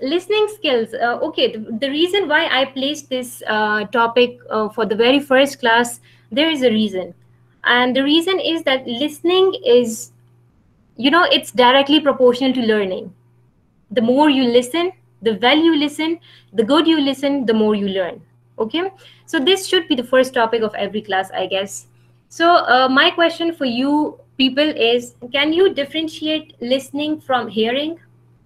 Listening skills. Okay, the reason why I placed this topic for the very first class, there is a reason. And the reason is that listening is, it's directly proportional to learning. The more you listen, the well you listen, the good you listen, the more you learn. Okay, so this should be the first topic of every class, I guess. So my question for you people is, can you differentiate listening from hearing?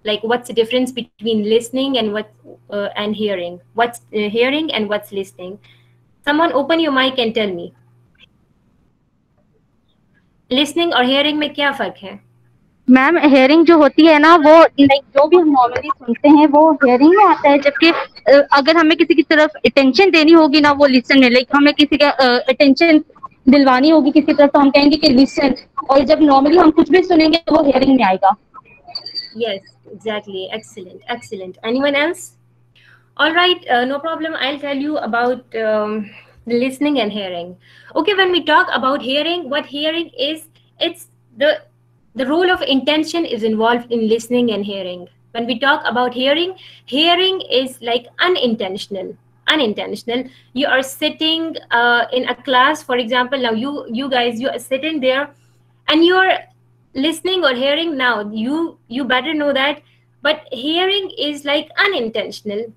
Like, what's the difference between listening and and hearing? What's hearing and what's listening? Someone open your mic and tell me, listening और hearing में क्या फर्क है? Ma'am hearing जो होती है ना वो लाइक जो भी हम नॉर्मली सुनते हैं वो हेयरिंग में आता है, जबकि अगर हमें किसी की तरफ अटेंशन देनी होगी ना वो लिसन में, लाइक हमें किसी का अटेंशन दिलवानी होगी किसी तरफ तो हम कहेंगे कि लिसन, और जब नॉर्मली हम कुछ भी सुनेंगे तो वो हेयरिंग में आएगा. Yes, exactly. Excellent, excellent. Anyone else? All right, no problem. I'll tell you about listening and hearing. Okay, when we talk about hearing, what hearing is, it's the role of intention is involved in listening and hearing. When we talk about hearing, hearing is like unintentional. Unintentional. You are sitting in a class, for example. Now you guys, you are sitting there, and you're listening or hearing. Now you better know that. But hearing is like unintentional.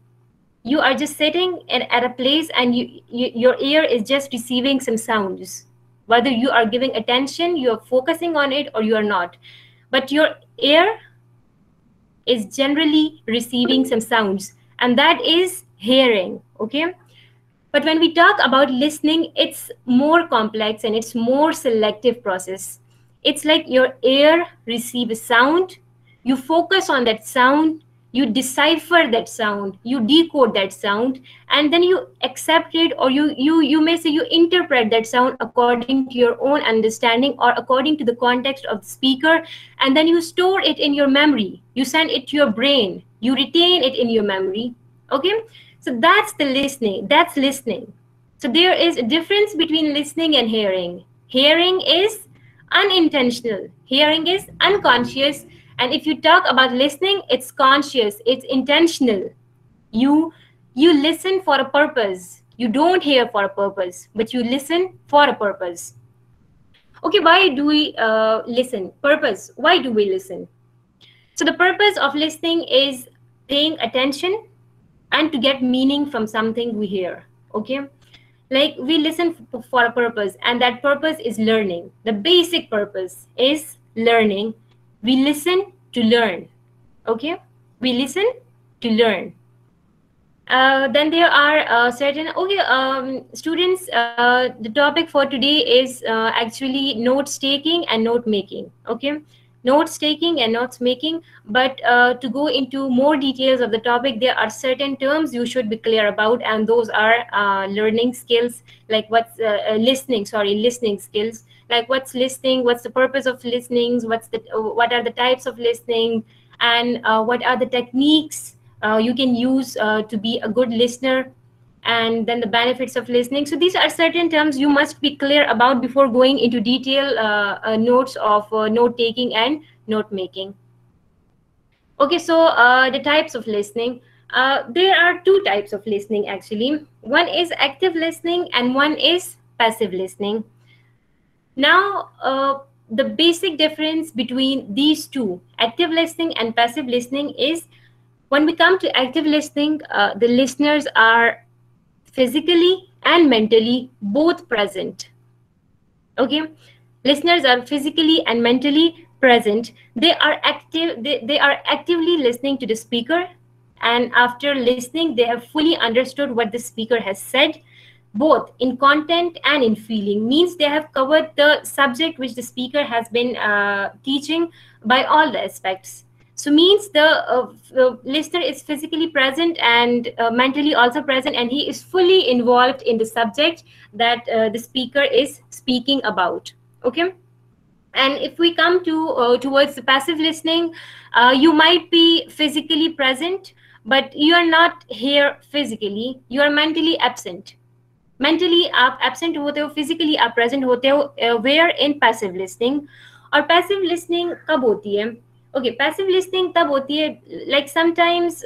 You are just sitting at a place, and your ear is just receiving some sounds, whether you are giving attention, you are focusing on it, or you are not, but your ear is generally receiving some sounds, and that is hearing. Okay, but when we talk about listening, it's more complex and it's more selective process. It's like your ear receives a sound, you focus on that sound, you decipher that sound, you decode that sound, and then you accept it, or you may say you interpret that sound according to your own understanding or according to the context of the speaker, and then you store it in your memory, you send it to your brain, you retain it in your memory. Okay, so that's the listening, that's listening. So there is a difference between listening and hearing. Hearing is unintentional, hearing is unconscious, and if you talk about listening, it's conscious, it's intentional. You listen for a purpose, you don't hear for a purpose, but you listen for a purpose. Okay, why do we listen? Purpose, why do we listen? So the purpose of listening is paying attention and to get meaning from something we hear. Okay, like we listen for a purpose, and that purpose is learning. The basic purpose is learning. We listen to learn. Okay, we listen to learn. Then there are certain, students, the topic for today is actually notes taking and note making. Okay, notes taking and notes making, but to go into more details of the topic, there are certain terms you should be clear about, and those are learning skills, like what's listening skills, like what's listening, what's the purpose of listening, what are the types of listening, and what are the techniques you can use to be a good listener, and then the benefits of listening. So these are certain terms you must be clear about before going into detail notes of note taking and note making. Okay, so the types of listening. There are two types of listening actually. One is active listening and one is passive listening. Now, the basic difference between these two, active listening and passive listening, is when we come to active listening, the listeners are physically and mentally both present. Okay, listeners are physically and mentally present. They are active. They are actively listening to the speaker, and after listening, they have fully understood what the speaker has said, both in content and in feeling. Means they have covered the subject which the speaker has been teaching by all the aspects. So means the listener is physically present and mentally also present, and he is fully involved in the subject that the speaker is speaking about. Okay, and if we come to towards the passive listening, you might be physically present, but you are not here physically, you are mentally absent. Mentally आप absent होते हो, physically आप present होते हो, where in passive listening. और passive listening कब होती है? Okay, passive listening tab hoti hai, like sometimes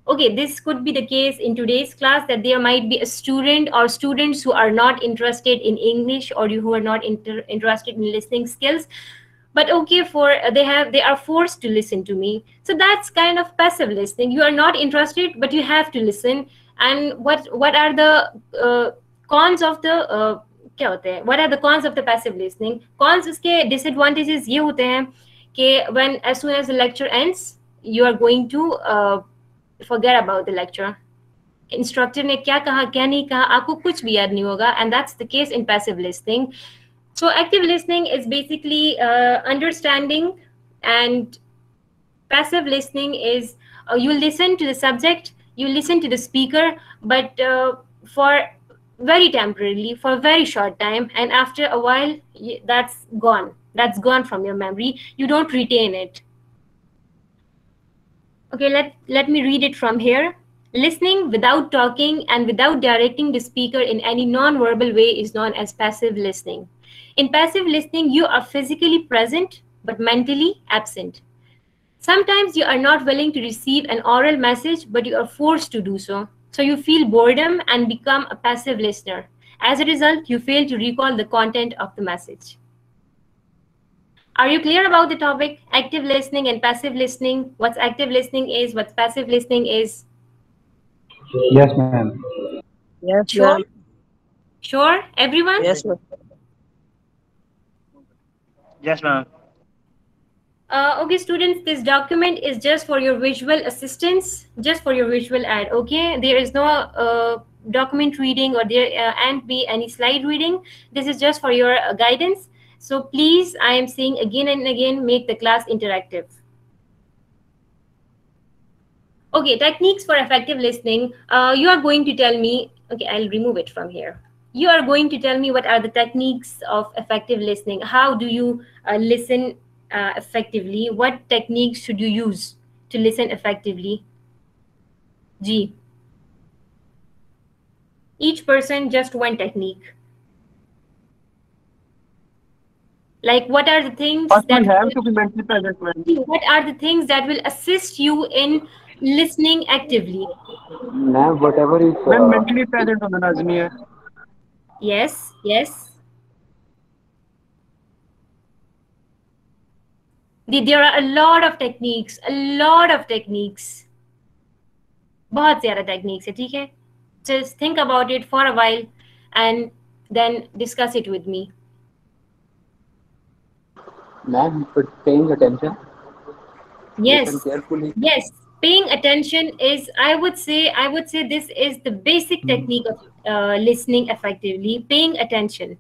okay, this could be the case in today's class, that there might be a student or students who are not interested in English, or who are not interested in listening skills, but okay, for they are forced to listen to me. So that's kind of passive listening. You are not interested, but you have to listen. And what are the cons of the क्या होते हैं, what are the cons of the passive listening? Cons, उसके disadvantages ये होते हैं कि when as soon as the lecture ends, you are going to forget about the lecture. Instructor ने क्या कहा क्या नहीं कहा, आपको कुछ भी याद नहीं होगा, and that's the case in passive listening. So active listening is basically understanding, and passive listening is you listen to the subject, you listen to the speaker, but for very temporarily, for a very short time, and after a while that's gone from your memory. You don't retain it. Okay, let me read it from here. Listening without talking and without directing the speaker in any non-verbal way is known as passive listening. In passive listening, you are physically present but mentally absent. Sometimes you are not willing to receive an oral message, but you are forced to do so. So you feel boredom and become a passive listener. As a result, you fail to recall the content of the message. Are you clear about the topic? Active listening and passive listening. What's active listening is, what passive listening is? Yes, ma'am. Yes, Sure? ma'am. Sure, everyone? Yes, ma'am. Yes, ma'am. Okay, students, this document is just for your visual assistance, just for your visual aid, okay? There is no document reading, or there and be any slide reading. This is just for your guidance. So please, I am saying again and again, make the class interactive. Okay, techniques for effective listening. You are going to tell me, okay, I'll remove it from here. You are going to tell me what are the techniques of effective listening. How do you listen effectively? What techniques should you use to listen effectively? G. Each person just one technique. Like, what are the things But that we have to be mentally present. what are the things that will assist you in listening actively? Ma'am, whatever is When mentally present on the Nazmiya. Yes, yes. There are a lot of techniques, बहुत ज़्यादा techniques है, ठीक है? Just think about it for a while and then discuss it with me. ma'am, but paying attention. Yes, Listen carefully. yes. Paying attention is, I would say this is the basic technique of listening effectively. Paying attention.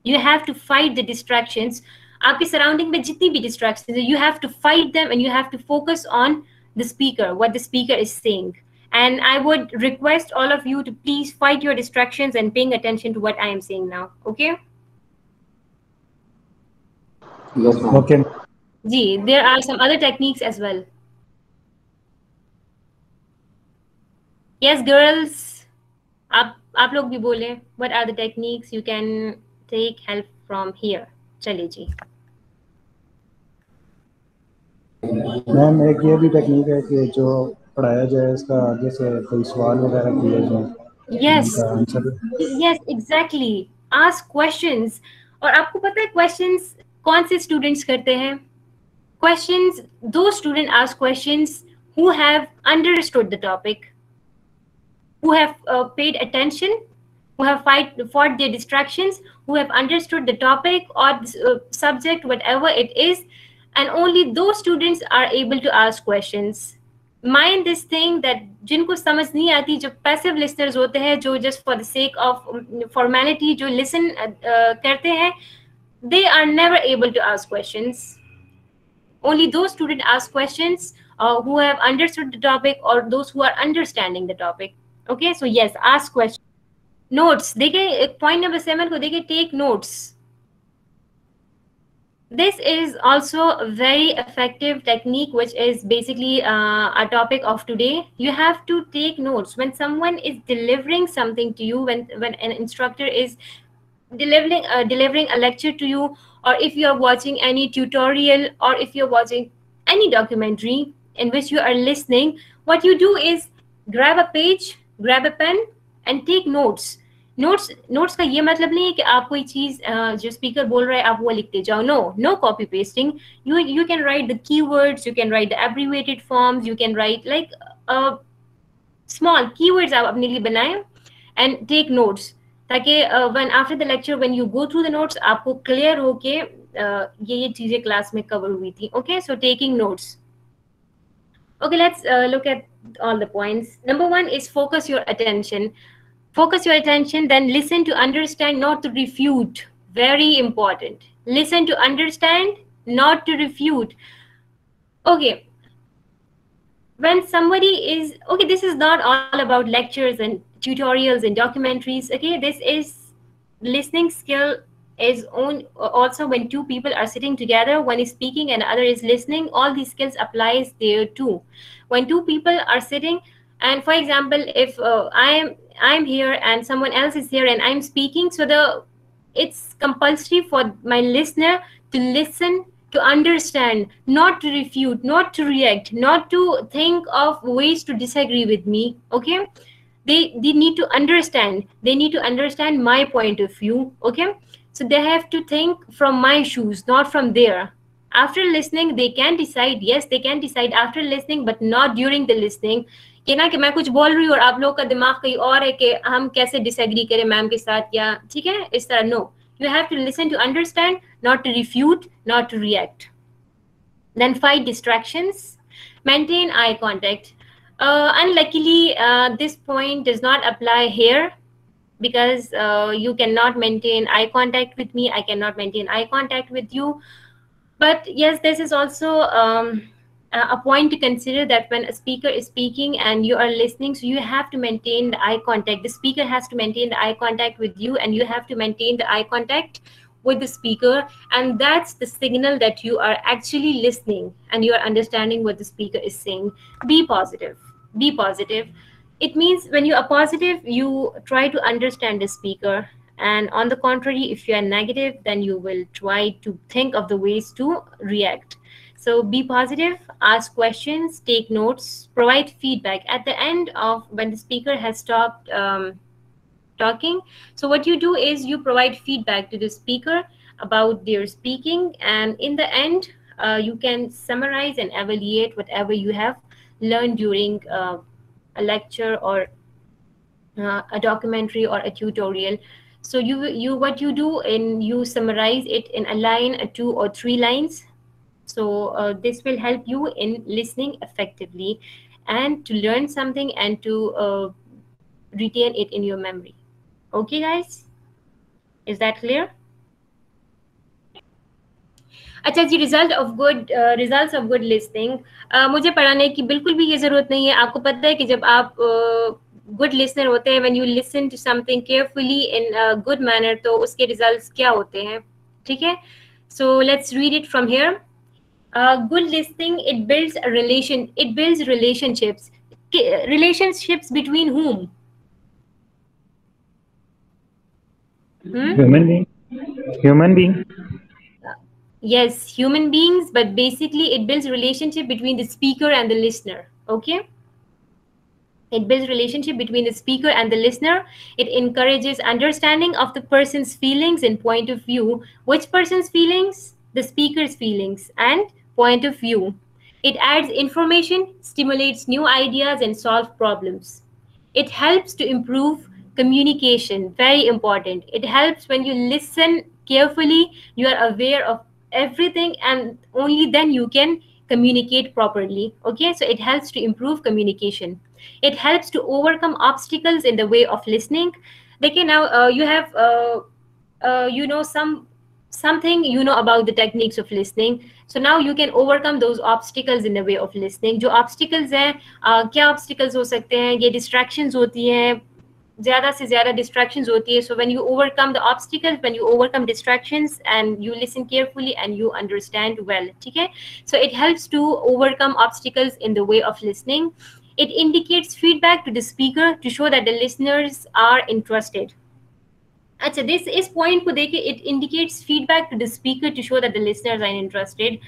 You have to fight the distractions. आपके surrounding में जितनी भी distractions है, you have to fight them, and you have to focus on the speaker, what the speaker is saying. And I would request all of you to please fight your distractions and paying attention to what I am saying now. Okay? Yes, ma'am. Okay. Ji, there are some other techniques as well. Yes, girls. आप लोग भी बोले. What are the techniques you can take help from here? चलिए जी. Ma'am एक ये भी technique है कि जो पढ़ाया जाए इसका आगे से कोई सवाल वगैरह किए जाए. Yes. उनका answer. Yes, exactly. Ask questions. और आपको पता है questions कौन से students करते हैं? Questions, those students ask questions who have understood the topic, who have paid attention, who have fought their distractions, who have understood the topic or subject, whatever it is, and only those students are able to ask questions. Mind this thing that जिनको समझ नहीं आती, जो passive listeners होते हैं, जो just for the sake of formality जो listen करते हैं, they are never able to ask questions. Only those students ask questions who have understood the topic, or those who are understanding the topic. Okay, so yes, ask questions. Notes. देखिए point number 7 को देखिए, take notes. This is also a very effective technique, which is basically a topic of today. You have to take notes when someone is delivering something to you, when an instructor is delivering a lecture to you, or if you are watching any tutorial, or if you're watching any documentary in which you are listening, what you do is grab a page, grab a pen and take notes. Notes का ये मतलब नहीं है कि आप कोई चीज जो स्पीकर बोल रहा है आप वो लिखते जाओ. No copy pasting. you can write the keywords, you can write the abbreviated forms, you can write like small keywords आप अपने लिए बनाएं and take notes, ताकि when after the lecture when you go through the notes आपको clear हो के ये चीजें क्लास में cover हुई थी. Okay, so taking notes. Okay, let's look at all the points. Number 1 is focus your attention. Focus your attention, then listen to understand, not to refute. Very important. Listen to understand, not to refute. Okay. When somebody is, okay, this is not all about lectures and tutorials and documentaries. Okay, this is listening skill is also when two people are sitting together, one is speaking and other is listening. All these skills applies there too. When two people are sitting, and for example, if I'm here and someone else is here and I'm speaking, so it's compulsory for my listener to listen, to understand, not to refute, not to react, not to think of ways to disagree with me. Okay, they need to understand. They need to understand my point of view. Okay, so they have to think from my shoes, not from there. After listening, they can decide. Yes, they can decide after listening, but not during the listening. कि ना कि मैं कुछ बोल रही हूँ और आप लोग का दिमाग कहीं और है कि हम कैसे डिसएग्री करें मैम के साथ, या ठीक है इस तरह. No, you have to listen to understand, not to refute, not to react. Then fight distractions. Maintain eye contact. Unluckily, this point does not apply here because you cannot maintain eye contact with me. I cannot maintain eye contact with you. But yes, this is also a point to consider, that when a speaker is speaking and you are listening, so you have to maintain the eye contact. The speaker has to maintain the eye contact with you, and you have to maintain the eye contact with the speaker, and that's the signal that you are actually listening and you are understanding what the speaker is saying. Be positive. Be positive. It means when you are positive, you try to understand the speaker, and on the contrary, if you are negative, then you will try to think of the ways to react. So be positive, ask questions, take notes, provide feedback at the end of when the speaker has stopped talking. So what you do is you provide feedback to the speaker about their speaking, and in the end, you can summarize and evaluate whatever you have learned during a lecture or a documentary or a tutorial. So what you do, and you summarize it in a line, 2 or 3 lines. So this will help you in listening effectively and to learn something and to retain it in your memory. Okay, guys? Is that clear? अच्छा जी, results of good listening. मुझे पढ़ाने की बिल्कुल भी ये ज़रूरत नहीं है. आपको पता है कि जब आप good listener होते हैं, when you listen to something carefully in a good manner, तो उसके results क्या होते हैं, ठीक है? So let's read it from here. Good listening, it builds relationships. Relationships between whom? Human being. Yes, human beings, but basically it builds relationship between the speaker and the listener. Okay, it builds relationship between the speaker and the listener. It encourages understanding of the person's feelings and point of view. Which person's feelings? The speaker's feelings and point of view. It adds information, stimulates new ideas, and solves problems. It helps to improve communication. Very important. It helps when you listen carefully, you are aware of everything, and only then you can communicate properly. Okay, so it helps to improve communication. It helps to overcome obstacles in the way of listening. Okay, now you have something about the techniques of listening. So now you can overcome those obstacles in the way of listening. जो obstacles हैं, क्या obstacles हो सकते हैं? ये distractions होती हैं, ज़्यादा से ज़्यादा distractions होती है. So when you overcome the obstacles, when you overcome distractions and you listen carefully and you understand well, ठीक है? So it helps to overcome obstacles in the way of listening. It indicates feedback to the speaker to show that the listeners are interested. अच्छा, this is point को देखे, it indicates feedback to the speaker to show that the listeners are interested.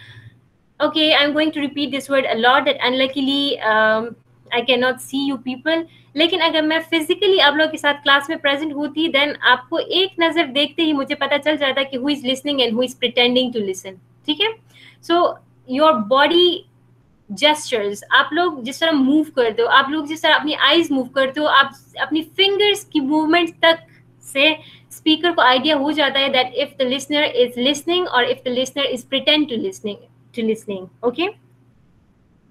Okay, I'm going to repeat this word a lot, that unluckily I cannot see you people. लेकिन अगर मैं physically आप लोग के साथ class में present होती, then आपको एक नज़र देखते ही मुझे पता चल जाता कि who is listening and who is pretending to listen. ठीक है? So your body gestures, आप लोग जिस तरह मूव करते हो, आप लोग जिस तरह अपनी आईज मूव करते हो, आप अपनी फिंगर्स की मूवमेंट तक से स्पीकर को आइडिया हो जाता है that if the listener is listening or if the listener is pretend to listening. Okay,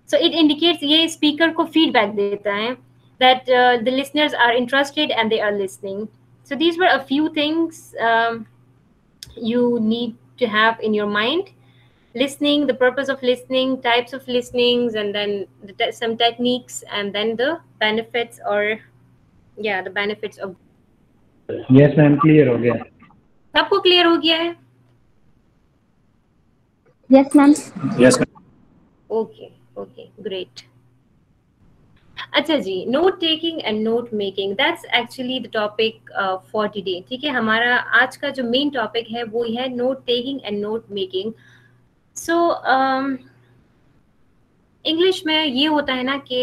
so it indicates, ये स्पीकर को फीडबैक देता है that the listeners are interested and they are listening. So these were a few things you need to have in your mind. Listening, the purpose of listening, types of listenings, and then some techniques, and then the benefits, or the benefits of. Yes ma'am, clear हो गया. सबको clear हो गया है? Yes ma'am. Yes ma'am. Okay, great. अच्छा जी, note taking and note making, that's actually the topic for today. ठीक है, हमारा आज का जो मेन टॉपिक है वो है note taking and note making. So English में ये होता है ना कि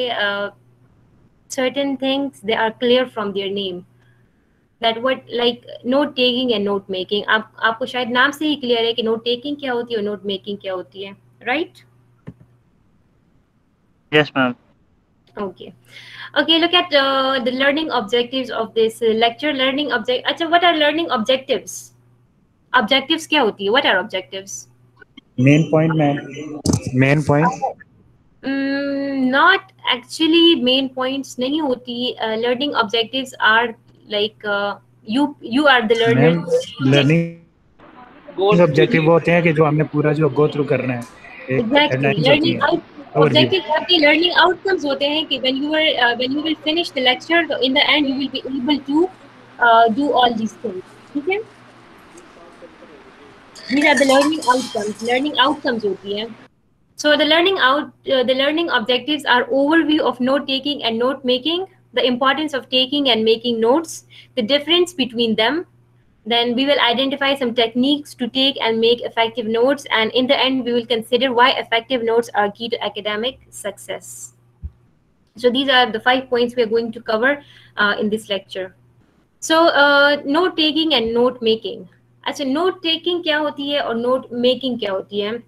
certain things they are clear from their name, that what like note taking and note making. आपको शायद नाम से ही क्लियर है कि नोट टेकिंग क्या होती है और नोट मेकिंग क्या होती है, right? Yes ma'am. Okay, look at the learning objectives of this lecture. Learning object, अच्छा, what are learning objectives? Objectives क्या होती है? What are objectives? Main point ma'am. Main point. Not actually main points नहीं होती. Learning objectives are like you are the learner. Learning objective होते हैं कि जो हमने पूरा जो go through करना है. Exactly. Learning objective आपके learning outcomes होते हैं कि when you will finish the lecture, so in the end you will be able to do all these things. ठीक है? These are the learning outcomes. Learning outcomes होती है. So the learning objectives are overview of note taking and note making, the importance of taking and making notes, the difference between them. Then we will identify some techniques to take and make effective notes, and in the end we will consider why effective notes are key to academic success. So these are the 5 points we are going to cover in this lecture. So note taking and note making. अच्छा, note taking क्या होती है और note making क्या होती है?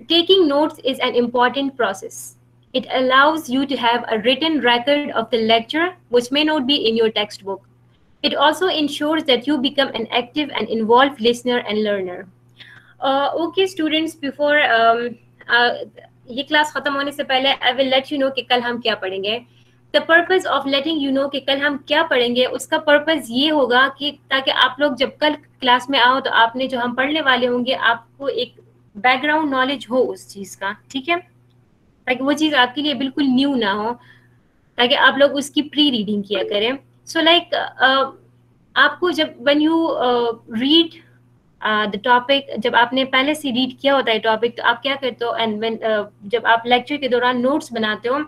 Taking notes is an important process. It allows you to have a written record of the lecture, which may not be in your textbook. It also ensures that you become an active and involved listener and learner. Okay students, before ये class खत्म होने से पहले I will let you know कि कल हम क्या पढ़ेंगे. The purpose of letting you know कि कल हम क्या पढ़ेंगे, उसका पर्पस ये होगा कि ताकि आप लोग जब कल क्लास में आओ तो आपने जो हम पढ़ने वाले होंगे आपको एक बैकग्राउंड नॉलेज हो उस चीज़ का. ठीक है, ताकि वो चीज़ आपके लिए बिल्कुल न्यू ना हो, ताकि आप लोग उसकी प्री रीडिंग किया करें. So like आपको जब when you read the topic, जब आपने पहले से रीड किया होता है टॉपिक, तो आप क्या करते हो, एंड when जब आप लेक्चर के दौरान नोट्स बनाते हो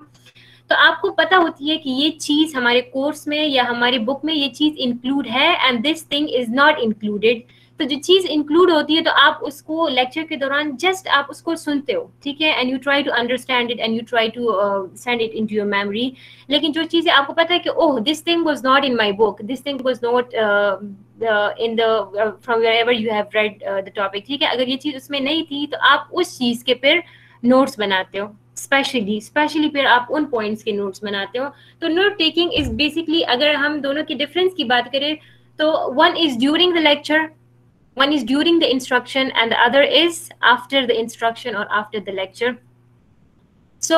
तो आपको पता होती है कि ये चीज़ हमारे कोर्स में या हमारी बुक में ये चीज़ इंक्लूड है and this thing is not included. तो जो चीज़ इंक्लूड होती है तो आप उसको लेक्चर के दौरान जस्ट आप उसको सुनते हो, ठीक है, and you try to understand it and you try to send it into your memory. लेकिन जो चीज़ें आपको पता है कि oh this thing was not in my book, this thing was not in the from wherever you have read the topic, ठीक है, अगर ये चीज़ उसमें नहीं थी तो आप उस चीज़ के फिर नोट्स बनाते हो, स्पेशली फिर आप उन पॉइंट्स के नोट्स बनाते हो. तो नोट टेकिंग इज बेसिकली, अगर हम दोनों के डिफरेंस की बात करें तो one is during the lecture, one is during the instruction, and the other is after the instruction or after the lecture. So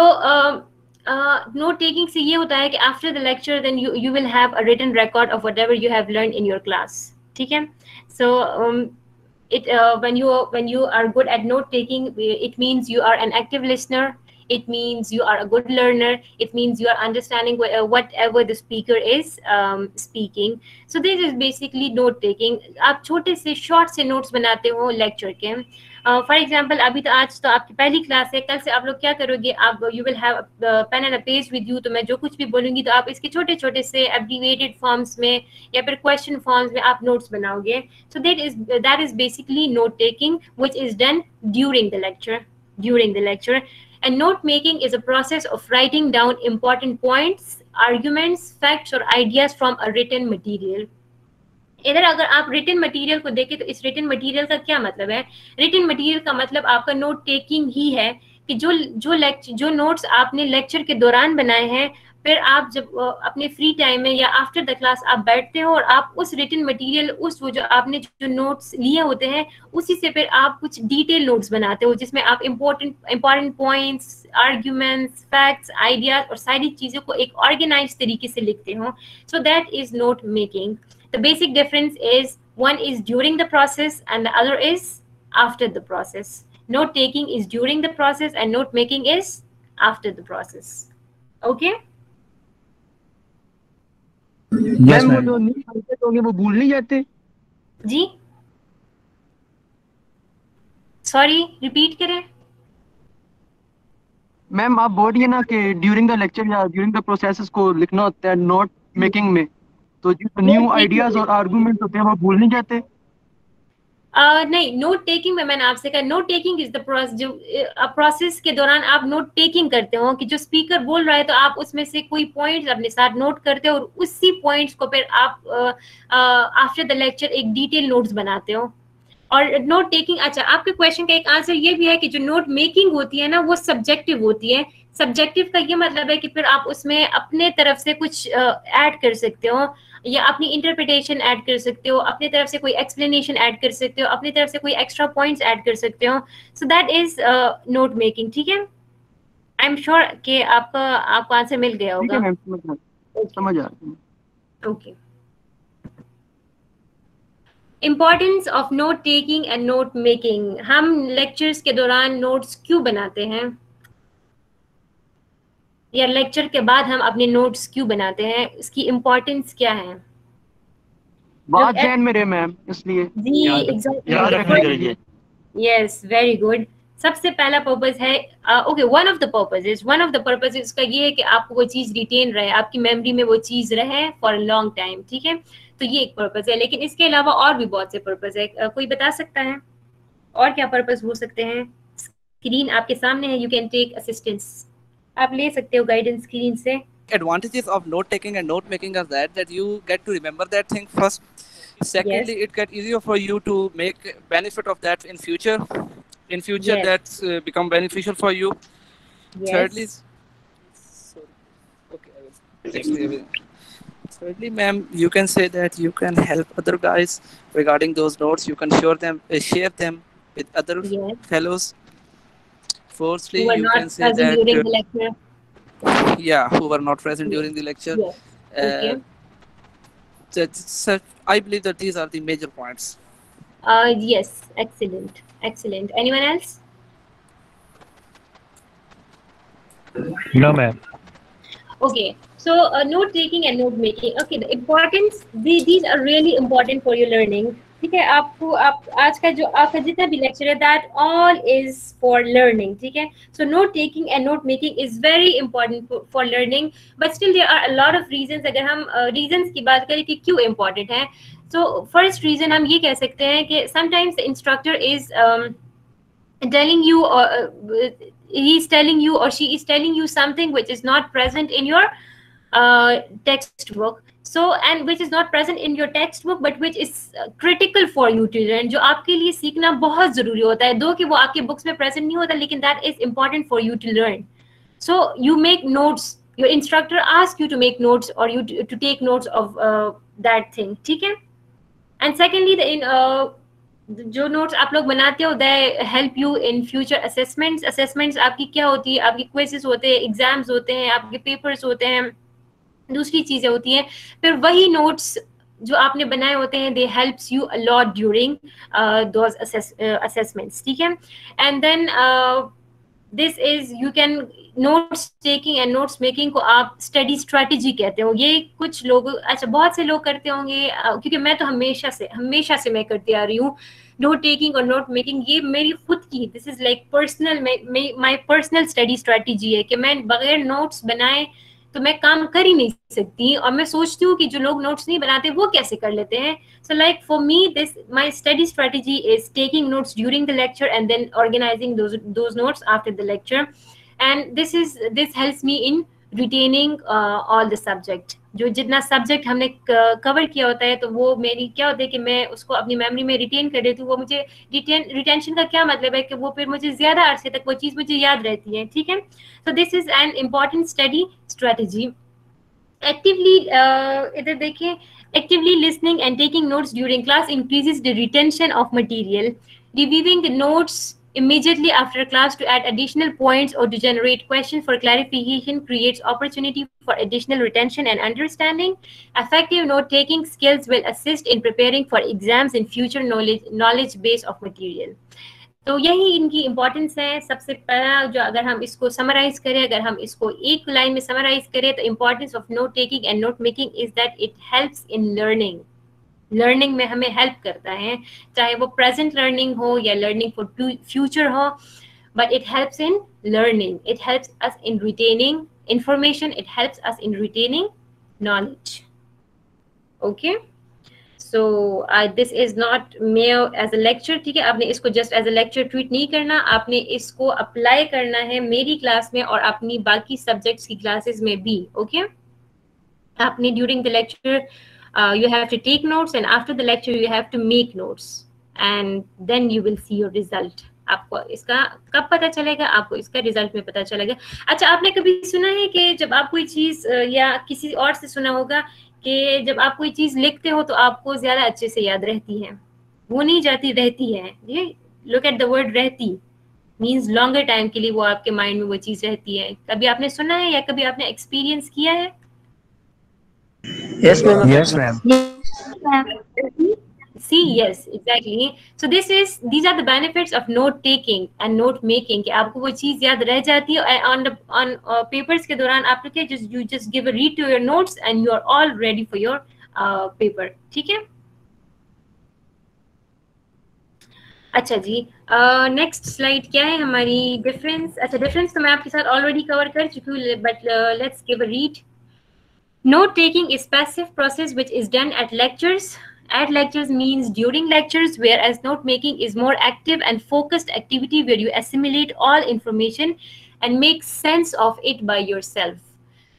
note taking से ये होता है कि after the lecture then you will have a written record of whatever you have learned in your class, ठीक है. So when you are good at note taking, it means you are an active listener, it means you are a good learner, it means you are understanding whatever the speaker is speaking. So this is basically note taking. आप छोटे से short से notes बनाते हो lecture के, for example ابھی تو آج تو آپ کی پہلی کلاس ہے, کل سے آپ لوگ کیا کرو گے, آپ you will have pen and a page with you, تو میں جو کچھ بھی بولوں گی تو آپ اس کے چھوٹے چھوٹے سے ایبریویٹڈ فارمس میں یا پھر کویشچن فارمس میں آپ نوٹس بناؤ گے. So that is basically note taking which is done during the lecture. And note making is a process of writing down important points, arguments, facts or ideas from a written material. ادھر اگر آپ return material کو دیکھیں تو اس return material کا کیا مطلب ہے؟ ریٹن مٹیریل کا مطلب آپ کا نوٹ ٹیکنگ ہی ہے کہ جو نوٹس آپ نے لیکچر کے دوران بنائے ہیں, پھر آپ جب اپنے فری ٹائم میں یا آفٹر دا کلاس آپ بیٹھتے ہو اور آپ اس ریٹن مٹیریل اس وہ جو آپ نے جو نوٹس لیے ہوتے ہیں اسی سے پھر آپ کچھ ڈیٹیل نوٹس بناتے ہو جس میں آپ important points, arguments, facts, ideas اور ساری چیزوں کو ایک آرگنائز طریقے سے لکھتے ہو. So that is note making. The basic difference is one is during the process and the other is after the process. Note taking is during the process and note making is after the process. Okay? Yes, وہ ma'am. جو نہیں پڑھتے ہوں گے وہ بھول نہیں جاتے؟ جی سوری ریپیٹ کریں. میم آپ بول رہی ہیں نا کہ ڈیورنگ دا لیکچر یا ڈیورنگ دا پروسیسز کو لکھنا ہوتا ہے نوٹ میکنگ میں, تو جو نیو آئیڈیاز اور آرگومنٹ ہوتے ہیں وہ بھول نہیں جاتے؟ نہیں, نوٹ ٹیکنگ میں نے آپ سے کہا نوٹ ٹیکنگ از دا جو پروسیس کے دوران آپ نوٹ ٹیکنگ کرتے ہو کہ جو اسپیکر بول رہا ہے تو آپ اس میں سے کوئی پوائنٹس اپنے ساتھ نوٹ کرتے ہو اور اسی پوائنٹس کو پھر آپ آفٹر دا لیکچر ایک ڈیٹیل نوٹس بناتے ہو. اور نوٹ ٹیکنگ, اچھا آپ کے کویشچن کا ایک آنسر یہ بھی ہے کہ جو نوٹ میکنگ ہوتی ہے نا وہ سبجیکٹو ہوتی ہے. سبجیکٹو کا یہ مطلب ہے کہ پھر آپ اس میں اپنے طرف سے کچھ ایڈ کر سکتے ہو یا اپنی انٹرپریٹیشن ایڈ کر سکتے ہو, اپنی طرف سے کوئی ایکسپلینیشن ایڈ کر سکتے ہو, اپنی طرف سے کوئی ایکسٹرا پوائنٹس ایڈ کر سکتے ہو. So that is note making. ٹھیک ہے, آئی ایم شیور کہ آپ کو آنسر مل گیا ہوگا. سمجھ آ رہا ہے. Okay. Importance of note taking and note making. ہم لیکچرز کے دوران نوٹس کیوں بناتے ہیں یا لیکچر کے بعد ہم اپنے نوٹس کیوں بناتے ہیں, اس کی امپورٹینس کیا ہے؟ بات ذہن میں رہے میم, اس لیے جی ایگزیکٹلی. Yes very good. سب سے پہلا پرپز ہے okay one of the purpose کا یہ ہے کہ آپ کو وہ چیز ریٹین رہے, آپ کی میموری میں وہ چیز رہے فار اے لانگ ٹائم. ٹھیک ہے, تو یہ ایک پرپز ہے, لیکن اس کے علاوہ اور بھی بہت سے پرپز ہے. کوئی بتا سکتا ہے اور کیا پرپز ہو سکتے ہیں؟ اسکرین آپ کے سامنے ہے, یو کین ٹیک اسسٹنس, آپ لے سکتے ہو گائیڈنس اسکرین سے. Advantages of note taking and note making are that you get to remember that thing first. Secondly, it get easier for you to make benefit of that in future. Yes. That's become beneficial for you. Yes. Thirdly, okay, I will explain everything. Thirdly, ma'am, you can say that you can help other guys regarding those notes. You can share them with other Yes. fellows. Fourthly, Who are you not can say present that during the lecture. who were not present during the lecture. Yes. Okay. I believe that these are the major points. Yes, excellent. Anyone else? No, ma'am. Okay, so note taking and note making. Okay, the importance, these are really important for your learning. ٹھیک ہے, آپ آج کا جو آپ کا جتنا بھی لیکچر ہے that all is for learning. ٹھیک ہے, so note taking and note making is very important for learning, but still there are a lot of reasons. اگر ہم ریزنس کی بات کریں کہ کیوں امپورٹنٹ ہے, سو فرسٹ ریزن ہم یہ کہہ سکتے ہیں کہ some times the instructor is telling you he is telling you or she is telling you something which is not present in your textbook. So and which is not present in your textbook but which is critical for you to learn, جو آپ کے لیے سیکھنا بہت ضروری ہوتا ہے, دو کہ وہ آپ کے بکس میں present نہیں ہوتا لیکن that is important for you to learn. So you make notes, your instructor asks you to make notes or you to take notes of that thing. ٹھیک ہے, and secondly جو نوٹس آپ لوگ بناتے ہو they help you in future assessments. Assessments آپ کی کیا ہوتی ہے, آپ کی کوئزز ہوتے ہیں, ایگزامز ہوتے ہیں, آپ کے پیپرز ہوتے ہیں, دوسری چیزیں ہوتی ہیں. پھر وہی نوٹس جو آپ نے بنائے ہوتے ہیں they helps you a lot during those assessments. ٹھیک ہے, and then this is you can notes taking and notes making کو آپ اسٹڈی اسٹریٹجی کہتے ہو. یہ کچھ لوگ, اچھا بہت سے لوگ کرتے ہوں گے, کیونکہ میں تو ہمیشہ سے میں کرتی آ رہی ہوں. نوٹ ٹیکنگ اور نوٹ میکنگ یہ میری خود کی this is like personal my personal study strategy ہے کہ میں بغیر نوٹس بنائے تو میں کام کر ہی نہیں سکتی, اور میں سوچتی ہوں کہ جو لوگ نوٹس نہیں بناتے وہ کیسے کر لیتے ہیں. So like for me this my study strategy is taking notes during the lecture and then organising those notes after the lecture, and this helps me in retaining all the subject. جو جتنا subject ہم نے کور کیا ہوتا ہے تو وہ میری کیا ہوتا ہے کہ میں اس کو اپنی میموری میں ریٹین کر دیتی ہوں. وہ مجھے ریٹینشن کا کیا مطلب ہے کہ وہ پھر مجھے زیادہ عرصے تک وہ چیز مجھے یاد رہتی ہے, ٹھیک ہے. So this is an important study strategy. Actively ادھر دیکھیں, actively listening and taking notes during class increases the retention of material. Reviewing notes immediately after class to add additional points or to generate questions for clarification creates opportunity for additional retention and understanding. Effective note taking skills will assist in preparing for exams in future knowledge base of material. تو یہی ان کی importance ہے. سب سے پہلا جو اگر ہم اس کو سمرائز کریں, اگر ہم اس کو ایک لائن میں سمرائز کریں تو importance of note taking and note making is that it helps in learning میں ہمیں ہیلپ کرتا ہے, چاہے وہ پریزنٹ لرننگ ہو یا لرننگ فار فیوچر ہو, but it helps in learning, it helps us in retaining information, it helps us in retaining knowledge. Okay, so this is not mere as a lecture, ٹھیک ہے. آپ نے اس کو just as a lecture treat نہیں کرنا, آپ نے اس کو اپلائی کرنا ہے میری کلاس میں اور اپنی باقی سبجیکٹس کی کلاسز میں بھی. اوکے, آپ نے during the lecture you have to take notes and after the lecture you have to make notes and then you will see your result. آپ کو اس کا کب پتہ چلے گا؟ آپ کو اس کا ریزلٹ میں پتہ چلے گا. اچھا, آپ نے کبھی سنا ہے کہ جب آپ کوئی چیز یا کسی اور سے سنا ہوگا کہ جب آپ کوئی چیز لکھتے ہو تو آپ کو زیادہ اچھے سے یاد رہتی ہے, وہ نہیں جاتی, رہتی ہے. لک ایٹ دا ورڈ رہتی مینس لانگر ٹائم کے لیے وہ آپ کے مائنڈ میں وہ چیز رہتی ہے. کبھی آپ نے سنا ہے یا کبھی آپ نے ایکسپیرینس کیا ہے؟ Yes, ma'am. Yes, ma'am. See, yes, exactly. So these are the benefits of note taking and note making, کہ آپ کو وہ چیز یاد رہ جاتی ہے. on papers کے دوران آپ نے you just give a read to your notes and you are all ready for your paper. ٹھیک ہے. اچھا جی, نیکسٹ سلائڈ کیا ہے ہماری؟ ڈفرینس. اچھا, ڈفرینس تو میں آپ کے ساتھ آلریڈی کور کر چکی ہوں, but let's give a read. Note taking is passive process which is done at lectures. At lectures means during lectures, whereas note making is more active and focused activity where you assimilate all information and make sense of it by yourself.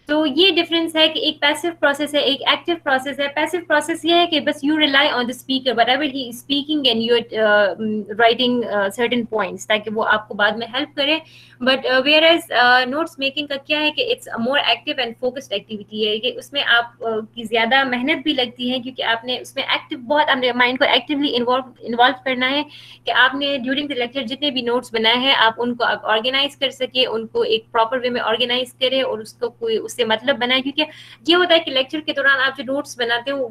تو یہ difference ہے کہ ایک passive process ہے, ایک active process ہے. Passive process یہ ہے کہ بس you rely on the speaker whatever he is speaking and you are writing certain points تاکہ وہ آپ کو بعد میں ہیلپ کرے. But whereas notes making کا کیا ہے کہ it's more active and focused activity ہے, کہ اس میں آپ کی زیادہ محنت بھی لگتی ہے کیونکہ آپ نے اس میں ایکٹیو بہت اپنے مائنڈ کو ایکٹیولی انوالو کرنا ہے کہ آپ نے ڈیورنگ دا لیکچر جتنے بھی نوٹس بنائے ہیں آپ ان کو آپ آرگنائز کر سکے, ان کو ایک پراپر وے میں آرگنائز کرے اور اس کو کوئی اس سے مطلب بنائے. کیونکہ یہ ہوتا ہے کہ لیکچر کے دوران آپ جو نوٹس بناتے ہو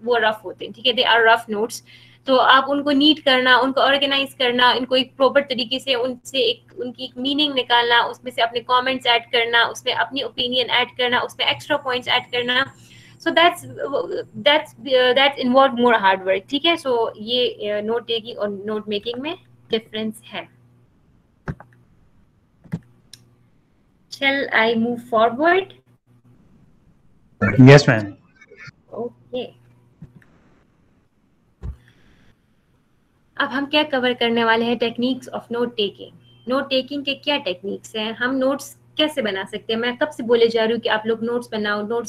وہ رف ہوتے ہیں, ٹھیک ہے, دے آر رف نوٹس. تو آپ ان کو نیٹ کرنا, ان کو آرگنائز کرنا, ان کو ایک پراپر طریقے سے ان سے ان کی ایک میننگ نکالنا, اس میں سے اپنے کامنٹس ایڈ کرنا, اس میں اپنی اوپینین ایڈ کرنا, اس میں ایکسٹرا پوائنٹس ایڈ کرنا. So that's involve more hard work, ٹھیک ہے. سو یہ نوٹ ٹیکنگ اور نوٹ میکنگ میں ڈفرینس ہے. Shall I move forward? Yes, ma'am. Okay. اب ہم کیا کور کرنے والے ہیں؟ Techniques of note taking. Note taking کے کیا ٹیکنیکس ہیں؟ ہم نوٹس کیسے بنا سکتے ہیں؟ میں کب سے بولے جا رہی ہوں کہ آپ لوگ نوٹس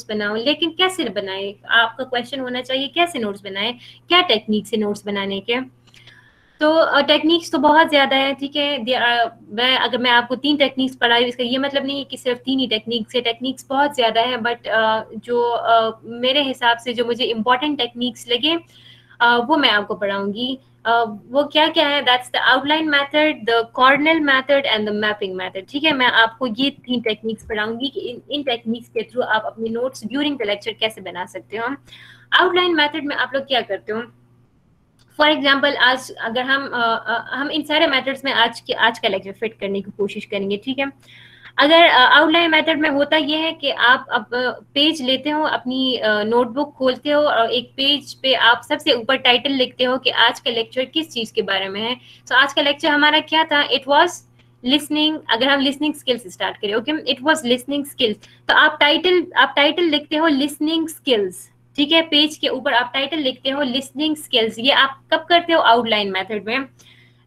بناؤ, لیکن کیسے بنائیں؟ آپ کا کویشچن ہونا چاہیے کیسے نوٹس بنائیں, کیا ٹیکنیکس ہے نوٹس بنانے کے؟ تو ٹیکنیکس تو بہت زیادہ ہے, ٹھیک ہے. اگر میں آپ کو 3 ٹیکنیکس پڑھائی, اس کا یہ مطلب نہیں ہے کہ صرف 3 ہی ٹیکنیکس ہے. ٹیکنیکس بہت زیادہ ہیں, بٹ جو میرے حساب سے جو مجھے امپورٹنٹ ٹیکنیکس لگے وہ میں آپ کو پڑھاؤں گی. وہ کیا کیا ہے؟ That's the out line method, the cardinal method and the mapping method, ٹھیک ہے. میں آپ کو یہ 3 ٹیکنیکس پڑھاؤں گی کہ ان ٹیکنیکس کے تھرو آپ اپنے نوٹس ڈیورنگ دا لیکچر کیسے بنا سکتے ہو. آؤٹ لائن میتھڈ میں آپ لوگ کیا کرتے ہو؟ فار ایگزامپل آج اگر ہم ان سارے میتھڈس میں آج کا لیکچر فٹ کرنے کی کوشش کریں گے, ٹھیک ہے. اگر آؤٹ لائن میتھڈ میں ہوتا یہ ہے کہ آپ اب پیج لیتے ہو, اپنی نوٹ بک کھولتے ہو اور ایک پیج پہ آپ سب سے اوپر ٹائٹل لکھتے ہو کہ آج کا لیکچر کس چیز کے بارے میں ہے. سو آج کا لیکچر ہمارا کیا تھا, اٹ واز لسننگ. اگر ہم لسننگ اسکلس اسٹارٹ کریں, okay, it was listening skills, تو آپ ٹائٹل لکھتے ہو لسننگ اسکلس, ٹھیک ہے. پیج کے اوپر آپ ٹائٹل لکھتے ہو لسننگ اسکلس. یہ آپ کب کرتے ہو, آؤٹ لائن میتھڈ میں.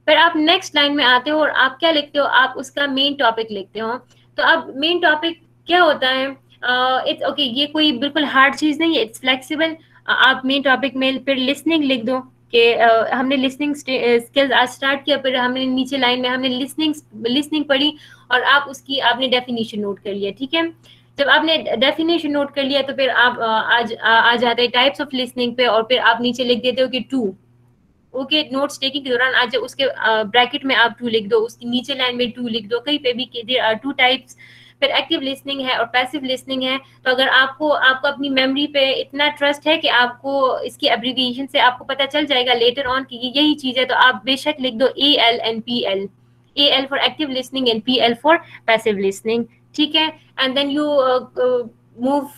پھر آپ نیکسٹ لائن میں آتے ہو اور آپ کیا لکھتے ہو, آپ اس کا مین ٹاپک لکھتے ہو. تو اب مین ٹاپک کیا ہوتا ہے, اوکے, یہ کوئی بالکل ہارڈ چیز نہیں ہے, اٹس فلیکسیبل. آپ مین ٹاپک میں پھر لسننگ لکھ دو کہ ہم نے لسننگ اسکلز آج اسٹارٹ کیا, پھر ہم نے نیچے لائن میں ہم نے لسننگ پڑھی اور آپ اس کی آپ نے ڈیفینیشن نوٹ کر لیا, ٹھیک ہے. جب آپ نے ڈیفینیشن نوٹ کر لیا تو پھر آپ آ جاتے ہیں ٹائپس آف لسننگ پہ, اور پھر آپ نیچے لکھ دیتے ہو کہ 2. اوکے, نوٹس ٹیکنگ کے دوران آج اس کے بریکٹ میں آپ 2 لکھ دو, اس کی نیچے لائن میں 2 لکھ دو, کہیں پہ بھی کہ دیر آر 2 ٹائپس. پھر ایکٹیو لسننگ ہے اور پیسو لسننگ ہے. تو اگر آپ کو اپنی میموری پہ اتنا ٹرسٹ ہے کہ آپ کو اس کی ایبریویشن سے آپ کو پتہ چل جائے گا لیٹر آن کہ یہی چیز ہے, تو آپ بے شک لکھ دو AL and PL. AL for active listening and PL for passive listening, ٹھیک ہے. And then you move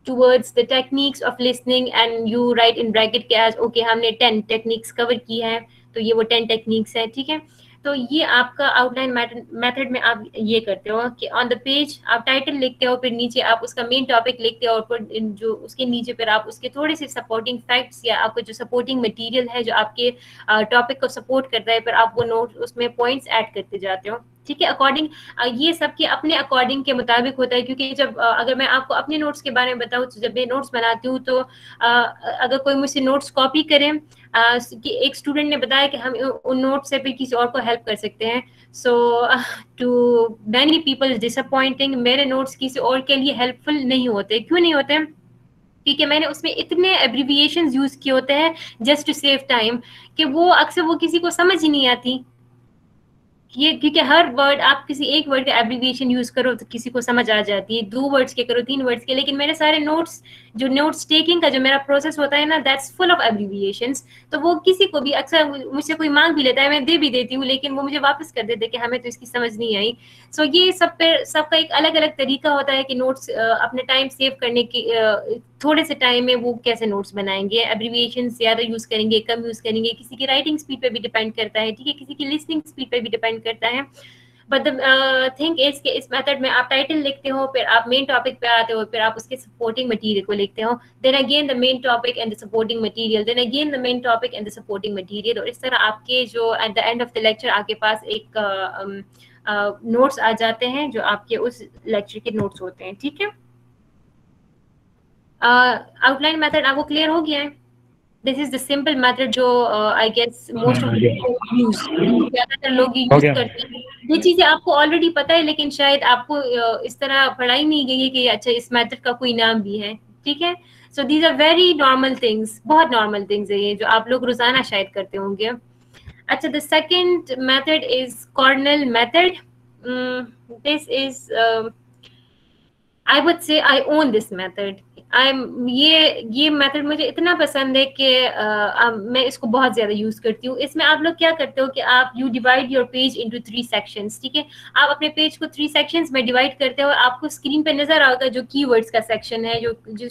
towards the techniques of listening and you write in bracket کہ آج اوکے ہم نے 10 ٹیکنیکس کور کی ہیں, تو یہ وہ 10 ٹیکنیکس ہیں, ٹھیک ہے. تو یہ آپ کا آؤٹ لائن میتھڈ میں آپ یہ کرتے ہو کہ آن دا پیج آپ ٹائٹل لکھتے ہو, پھر نیچے آپ اس کا مین ٹاپک لکھتے ہو, اور پھر جو اس کے نیچے پھر آپ اس کے تھوڑے سے سپورٹنگ فیکٹس یا آپ کو جو سپورٹنگ مٹیریل ہے جو آپ کے ٹاپک کو سپورٹ کرتا ہے, پھر آپ وہ نوٹ اس میں پوائنٹس ایڈ کرتے جاتے ہو, ٹھیک ہے. اکارڈنگ یہ سب کے اپنے اکارڈنگ کے مطابق ہوتا ہے, کیونکہ جب اگر میں آپ کو اپنے نوٹس کے بارے میں بتاؤں تو جب میں نوٹس بناتی ہوں تو اگر کوئی مجھ سے نوٹس کاپی کرے, کہ ایک اسٹوڈنٹ نے بتایا کہ ہم ان نوٹ سے پھر کسی اور کو ہیلپ کر سکتے ہیں. So to many people disappointing, میرے نوٹس کسی اور کے لیے ہیلپ فل نہیں ہوتے. کیوں نہیں ہوتے, کیونکہ میں نے اس میں اتنے ایبریویشنز یوز کیے ہوتے ہیں جسٹ ٹو سیو ٹائم, کہ وہ اکثر وہ کسی کو سمجھ ہی نہیں آتی. یہ کیونکہ ہر ورڈ آپ کسی ایک ورڈ کا ایبریویشن یوز کرو تو کسی کو سمجھ آ جاتی ہے, 2 ورڈس کے کرو 3 ورڈس کے, لیکن میرے سارے نوٹس جو نوٹس ٹیکنگ کا جو میرا پروسیس ہوتا ہے نا, دیٹس فل آف ایبریویشنس. تو وہ کسی کو بھی اکثر مجھ سے کوئی مانگ بھی لیتا ہے, میں دے بھی دیتی ہوں, لیکن وہ مجھے واپس کر دیتے کہ ہمیں تو اس کی سمجھ نہیں آئی. سو یہ سب کا ایک الگ الگ طریقہ ہوتا ہے کہ نوٹس اپنے ٹائم سیو کرنے کی, تھوڑے سے ٹائم میں وہ کیسے نوٹس بنائیں گے, ایبریویشن زیادہ یوز کریں گے کم یوز کریں گے, کسی کی رائٹنگ اسپیڈ پہ بھی ڈیپینڈ کرتا ہے, ٹھیک ہے, کسی کی لسننگ اسپیڈ پہ بھی ڈیپینڈ کرتا ہے. بٹ تھنک از کہ اس میتھڈ میں آپ ٹائٹل لکھتے ہو, پھر آپ مین ٹاپک پہ آتے ہو, پھر آپ اس کے سپورٹنگ مٹیریل کو لکھتے ہو, then again the main topic and the supporting material, then again the main topic and the supporting material. اور اس طرح آپ کے جو at the end of the lecture آپ کے پاس ایک نوٹس آ جاتے ہیں جو آپ کے اس لیکچر کے نوٹس ہوتے ہیں, ٹھیک ہے. آؤٹ لائن میتھڈ آپ کو کلیئر ہو گیا ہے. دس از دا سمپل میتھڈ جو I guess most of use, زیادہ تر لوگ یوز کرتے ہیں. یہ چیزیں آپ کو آلریڈی پتہ ہے, لیکن شاید آپ کو اس طرح پڑھائی نہیں گئی ہے کہ اچھا اس میتھڈ کا کوئی نام بھی ہے, ٹھیک ہے. So these are very normal things, بہت نارمل تھنگس ہے یہ جو آپ لوگ روزانہ شاید کرتے ہوں گے. اچھا, the second method is carnal method. This is I would say I own this method. یہ میتھڈ مجھے اتنا پسند ہے کہ میں اس کو بہت زیادہ یوز کرتی ہوں. اس میں آپ لوگ کیا کرتے ہو کہ آپ you divide your page into 3 sections, ٹھیک ہے. آپ اپنے پیج کو 3 سیکشنز میں ڈیوائڈ کرتے ہو. آپ کو اسکرین پہ نظر آئے گا جو کی ورڈس کا سیکشن ہے,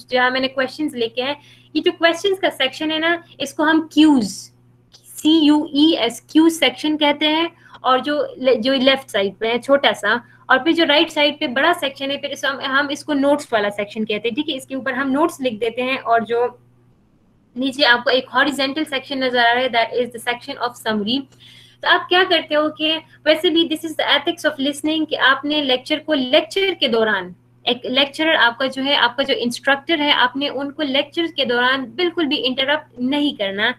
جہاں میں نے کویشچنز لکھے ہیں. یہ جو کویشچنز کا سیکشن ہے نا, اس کو ہم کیوز, CUES کیوز سیکشن کہتے ہیں. اور جو لیفٹ سائڈ پہ ہے چھوٹا سا, اور پھر جو رائٹ سائڈ پہ بڑا سیکشن ہے, پھر ہم اس کو نوٹس والا سیکشن کہتے ہیں, ٹھیک ہے. اس کے اوپر ہم نوٹس لکھ دیتے ہیں, اور جو نیچے آپ کو ایک ہاریزونٹل سیکشن نظر آ رہا ہے, that is the section of summary. تو آپ کیا کرتے ہو کہ ویسے بھی دس از دا ایتھکس آف لسننگ, کہ آپ نے لیکچر کو لیکچر کے دوران, ایک لیکچرر آپ کا جو ہے, آپ کا جو انسٹرکٹر ہے, آپ نے ان کو لیکچر کے دوران بالکل بھی انٹرپٹ نہیں کرنا.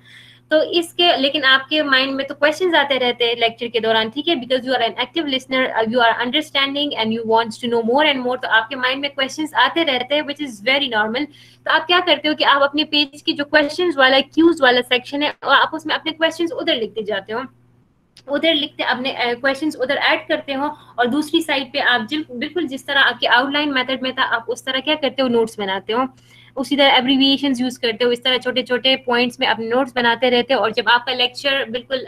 تو اس کے لیکن آپ کے مائنڈ میں تو کویشچنز آتے رہتے ہیں لیکچر کے دوران, ٹھیک ہے, because you are an active listener, you are understanding and you wants to know more and more. تو آپ کے مائنڈ میں کویشچنز آتے رہتے ہیں, وچ از ویری نارمل. تو آپ کیا کرتے ہو کہ آپ اپنے پیج کی جو کویشچنز والا کیوز والا سیکشن ہے, آپ اس میں اپنے کویشچنز ادھر لکھتے جاتے ہو, ادھر لکھتے اپنے کویشچنز ادھر ایڈ کرتے ہو, اور دوسری سائڈ پہ آپ بالکل جس طرح آپ کے آؤٹ لائن میتھڈ میں تھا, آپ اس طرح کیا کرتے ہو, نوٹس بناتے ہو. उसी तरह एब्रीविएशंस यूज़ करते हो, इस तरह छोटे छोटे पॉइंट्स में अपने नोट्स बनाते रहते हो, और जब आपका लेक्चर बिल्कुल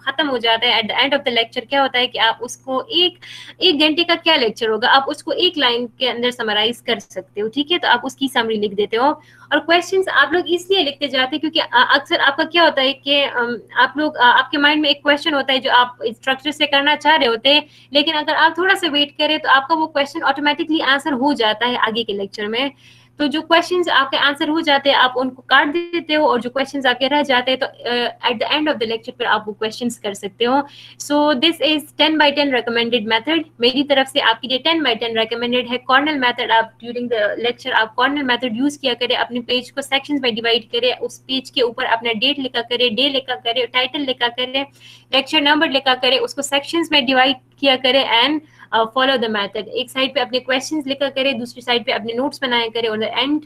ख़त्म हो जाता है, at the end of the lecture क्या होता है कि आप उसको एक घंटे का क्या लेक्चर होगा, आप उसको एक लाइन के अंदर समराइज कर सकते हो, ठीक है। तो आप उसकी समरी लिख देते हो। और क्वेश्चंस आप लोग इसलिए लिखते जाते हैं क्योंकि अक्सर आपका क्या होता है कि आप लोग आपके माइंड में एक क्वेश्चन होता है जो आप स्ट्रक्चर से करना चाह रहे होते हैं, लेकिन अगर आप थोड़ा सा वेट करें तो आपका वो क्वेश्चन ऑटोमेटिकली आंसर हो जाता है आगे के लेक्चर में। तो जो क्वेश्चंस आपके आंसर हो जाते हैं आप उनको काट देते हो, और जो क्वेश्चंस आपके रह जाते हैं तो at the end of the lecture पर आप वो क्वेश्चंस कर सकते हो। So this is 10x10 recommended method. मेरी तरफ से आपके लिए 10x10 रिकमेंडेड है। कॉर्नल मेथड, आप ड्यूरिंग द लेक्चर आप कॉर्नल मेथड यूज किया करें, अपने पेज को सेक्शंस में डिवाइड करें, उस पेज के ऊपर अपना डेट लिखा करें, डे लिखा करें, टाइटल लिखा करें, लेक्चर नंबर लिखा करें, उसको सेक्शंस में डिवाइड किया करें एंड फॉलो द मेथड। एक साइड पे अपने क्वेश्चंस लिखा करें, दूसरी साइड पे अपने नोट्स बनाया करें, और एंड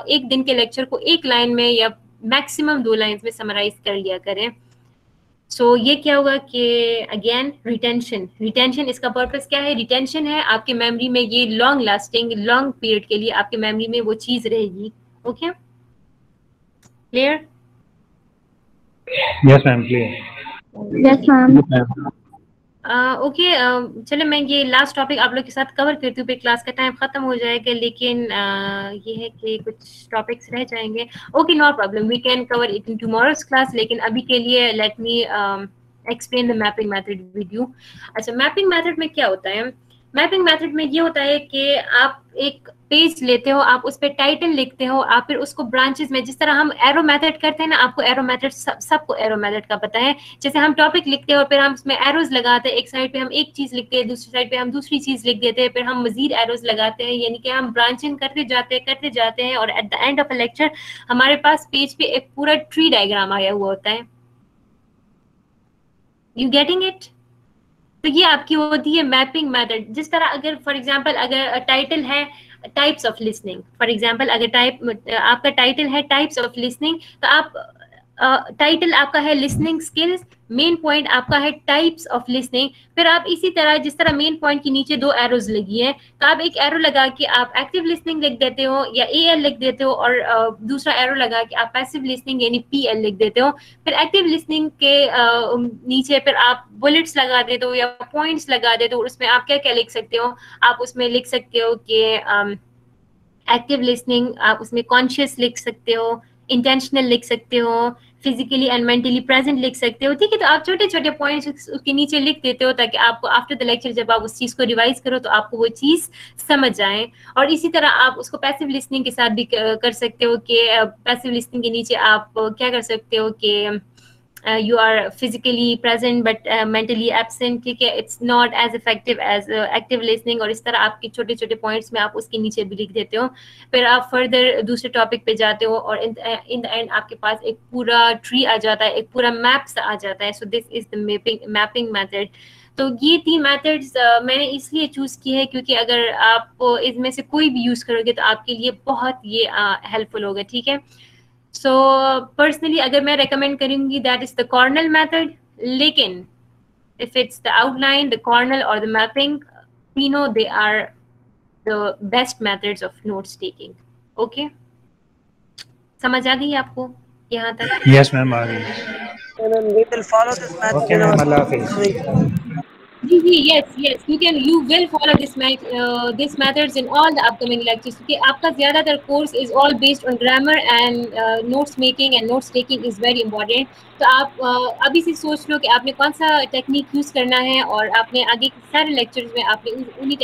एक दिन के लेक्चर को एक लाइन में या मैक्सिमम 2 लाइंस में समराइज कर लिया करें। सो ये क्या होगा कि अगेन रिटेंशन इसका पर्पस क्या है? रिटेंशन है आपके मेमोरी में, ये लॉन्ग लास्टिंग लॉन्ग पीरियड के लिए आपके मेमोरी में वो चीज रहेगी। Okay, clear? Yes ma'am, clear. Yes ma'am. Okay, चलो मैं ये लास्ट टॉपिक आप लोग के साथ कवर करती हूँ, फिर क्लास का टाइम खत्म हो जाएगा, लेकिन ये है कि कुछ टॉपिक्स रह जाएंगे। Okay, no problem, we can cover it in tomorrow's class, लेकिन अभी के लिए let me explain the mapping method with you. अच्छा, मैपिंग मेथड में क्या होता है? मैपिंग मेथड में ये होता है कि आप एक पेज लेते हो, आप उस पर टाइटल लिखते हो, आप फिर उसको ब्रांचेस में, जिस तरह हम एरो मेथड करते हैं ना, आपको एरो मेथड सबको एरो मेथड का पता है। जैसे हम टॉपिक लिखते हैं और फिर हम उसमें एरोज लगाते हैं, एक साइड पे हम एक चीज लिखते हैं, दूसरी साइड पे हम दूसरी चीज लिख देते हैं, फिर हम मजीद एरोज लगाते हैं, यानी कि हम ब्रांचिंग करते जाते हैं और at the end of a lecture हमारे पास पेज पे एक पूरा ट्री डायग्राम आया हुआ होता है। You getting it? तो ये आपकी होती है मैपिंग मेथड। जिस तरह अगर फॉर एग्जांपल अगर टाइटल है types of listening, for example अगर आपका टाइटल है टाइप्स ऑफ लिसनिंग, तो आप टाइटल आपका है लिसनिंग स्किल्स, मेन पॉइंट आपका है टाइप्स ऑफ लिसनिंग। फिर आप इसी तरह जिस तरह मेन पॉइंट के नीचे 2 एरोज लगी है, तो आप एक एरो लगा के आप एक्टिव लिसनिंग लिख देते हो या AL लिख देते हो, और दूसरा एरो लगा के आप पैसिव लिसनिंग यानी PL लिख देते हो। फिर एक्टिव लिसनिंग के नीचे फिर आप बुलेट्स लगा देते हो या पॉइंट्स लगा देते हो, उसमें आप क्या क्या लिख सकते हो? आप उसमें लिख सकते हो कि एक्टिव लिसनिंग, आप उसमें कॉन्शियस लिख सकते हो, इंटेंशनल लिख सकते हो, फिजिकली एंड मेंटली प्रेजेंट लिख सकते हो, ठीक है। तो आप छोटे छोटे पॉइंट्स उसके नीचे लिख देते हो ताकि आपको आफ्टर द लेक्चर जब आप उस चीज को रिवाइज करो तो आपको वो चीज समझ आए। और इसी तरह आप उसको पैसिव लिसनिंग के साथ भी कर सकते हो कि पैसिव लिसनिंग के नीचे आप क्या कर सकते हो कि you are physically present but mentally absent, ठीक है, it's not as effective as active listening। और इस तरह आपके छोटे छोटे पॉइंट्स में आप उसके नीचे भी लिख देते हो। फिर आप फर्दर दूसरे टॉपिक पे जाते हो और इन द एंड आपके पास एक पूरा ट्री आ जाता है, एक पूरा मैप सा आ जाता है। So this is the mapping method. तो ये 3 मेथड्स मैंने इसलिए चूज की है क्योंकि अगर आप इसमें से कोई भी यूज करोगे तो आपके लिए बहुत ये हेल्पफुल होगा, ठीक है। सो पर्सनली अगर मैं रेकमेंड करूंगी that is the Cornell method, लेकिन if it's the outline, the Cornell और द मैपिंग, तीनों they are the best methods of notes taking. Okay, समझ आ गई आपको यहाँ तक? यस मैम, आ गई। We will follow this method. Okay ma'am, अल्लाह हाफिज़। जी, yes, you will follow this methods in all the upcoming lectures, क्योंकि आपका ज़्यादातर course is all based on grammar and notes making and notes taking is very important। तो आप अभी से सोच लो कि आपने कौन सा टेक्निक यूज़ करना है और आपने आगे के सारे लेक्चर्स में आपने उन्हीं